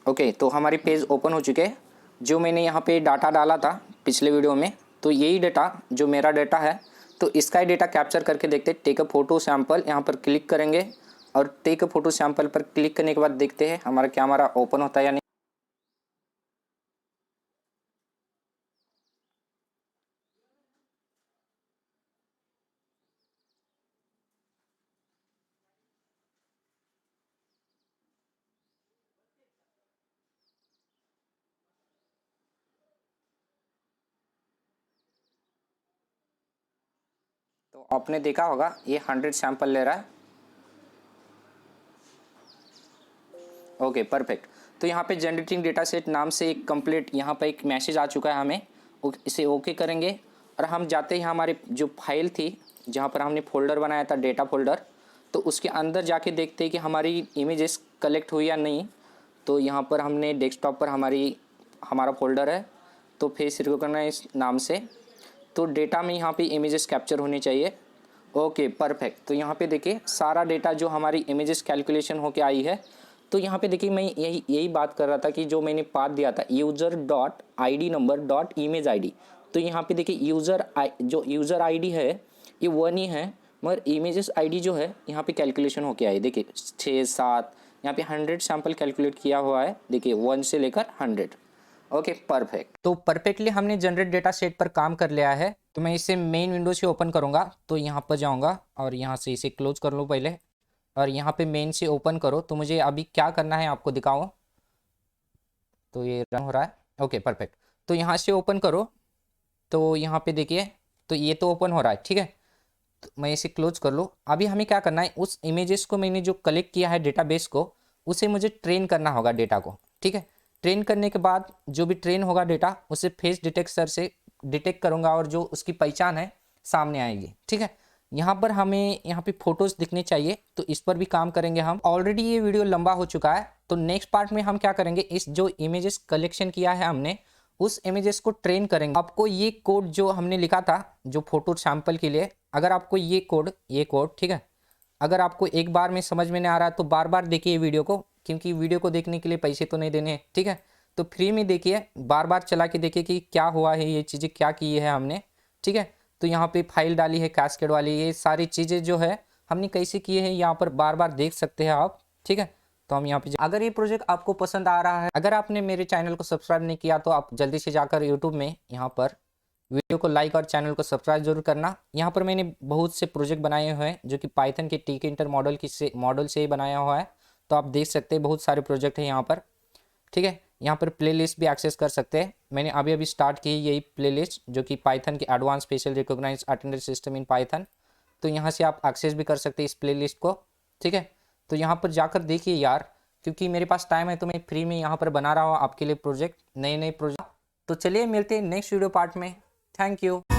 ओके, तो हमारी पेज ओपन हो चुके हैं। जो मैंने यहाँ पे डाटा डाला था पिछले वीडियो में, तो यही डाटा जो मेरा डाटा है, तो इसका ही डेटा कैप्चर करके देखते हैं। टेक अ फोटो सैंपल, यहाँ पर क्लिक करेंगे और टेक अ फोटो सैंपल पर क्लिक करने के बाद देखते हैं हमारा कैमरा ओपन होता है या नहीं। तो आपने देखा होगा ये 100 सैंपल ले रहा है। Okay perfect. तो यहाँ पे जनरेटिंग डेटा सेट नाम से एक कंप्लीट यहाँ पे एक मैसेज आ चुका है हमें। इसे ओके करेंगे और हम जाते हैं हमारे जो फाइल थी जहाँ पर हमने फोल्डर बनाया था डेटा फोल्डर, तो उसके अंदर जाके देखते हैं कि हमारी इमेजेस कलेक्ट हुई या नहीं। तो यहाँ पर हमने डेस्कटॉप पर हमारा फोल्डर है, तो फेस रिकॉग्नाइज नाम से, तो डेटा में यहाँ पे इमेजेस कैप्चर होनी चाहिए। Okay perfect. तो यहाँ पे देखिए सारा डेटा जो हमारी इमेजेस कैलकुलेशन होके आई है। तो यहाँ पे देखिए मैं यही बात कर रहा था कि जो मैंने पाथ दिया था user.id number.image.id, तो यहाँ पे देखिए जो यूज़र आईडी है ये 1 ही है, मगर इमेजेस आईडी जो है यहाँ पे कैलकुलेशन होके आई। देखिए 6 7 यहाँ पे 100 सैंपल कैलकुलेट किया हुआ है, देखिए 1 से लेकर 100। Okay perfect. तो परफेक्टली हमने जनरेट डेटा सेट पर काम कर लिया है। तो मैं इसे मेन विंडो से ओपन करूँगा, तो यहाँ पर जाऊँगा और यहाँ से इसे क्लोज कर लूँ पहले, और यहाँ पे मेन से ओपन करो। तो मुझे अभी क्या करना है आपको दिखाऊँ। तो ये रन हो रहा है। Okay perfect. तो यहाँ से ओपन करो, तो यहाँ पे देखिए तो ये तो ओपन हो रहा है, ठीक है। तो मैं इसे क्लोज कर लूँ। अभी हमें क्या करना है, उस इमेजेस को मैंने जो कलेक्ट किया है डेटाबेस को, उसे मुझे ट्रेन करना होगा डेटा को, ठीक है। ट्रेन करने के बाद जो भी ट्रेन होगा डेटा, उसे फेस डिटेक्टर से डिटेक्ट करूँगा और जो उसकी पहचान है सामने आएगी, ठीक है। यहाँ पर हमें यहाँ पे फोटोज़ दिखने चाहिए, तो इस पर भी काम करेंगे हम। ऑलरेडी ये वीडियो लंबा हो चुका है, तो नेक्स्ट पार्ट में हम क्या करेंगे, इस जो इमेजेस कलेक्शन किया है हमने, उस इमेजेस को ट्रेन करेंगे। आपको ये कोड जो हमने लिखा था जो फोटो सैंपल के लिए, अगर आपको ये कोड ठीक है, अगर आपको एक बार में समझ में नहीं आ रहा तो बार बार देखिए वीडियो को, क्योंकि वीडियो को देखने के लिए पैसे तो नहीं देने हैं, ठीक है। तो फ्री में देखिए, बार बार चला के देखिए कि क्या हुआ है, ये चीज़ें क्या की है हमने, ठीक है। तो यहाँ पे फाइल डाली है कैस्केड वाली, ये सारी चीज़ें जो है हमने कैसे किए हैं यहाँ पर बार बार देख सकते हैं आप, ठीक है। तो हम यहाँ पे अगर ये प्रोजेक्ट आपको पसंद आ रहा है, अगर आपने मेरे चैनल को सब्सक्राइब नहीं किया तो आप जल्दी से जाकर यूट्यूब में यहाँ पर वीडियो को लाइक और चैनल को सब्सक्राइब जरूर करना। यहाँ पर मैंने बहुत से प्रोजेक्ट बनाए हुए हैं जो कि पाइथन के टीके इंटर मॉडल से ही बनाया हुआ है। तो आप देख सकते हैं बहुत सारे प्रोजेक्ट हैं यहाँ पर, ठीक है। यहाँ पर प्लेलिस्ट भी एक्सेस कर सकते हैं। मैंने अभी अभी स्टार्ट की यही प्लेलिस्ट जो कि पाइथन के advance special recognise attendance system in Python. तो यहाँ से आप एक्सेस भी कर सकते हैं इस प्लेलिस्ट को, ठीक है। तो यहाँ पर जाकर देखिए यार, क्योंकि मेरे पास टाइम है तो मैं फ्री में यहाँ पर बना रहा हूँ आपके लिए प्रोजेक्ट, नए नए प्रोजेक्ट। तो चलिए मिलते हैं नेक्स्ट वीडियो पार्ट में। Thank you.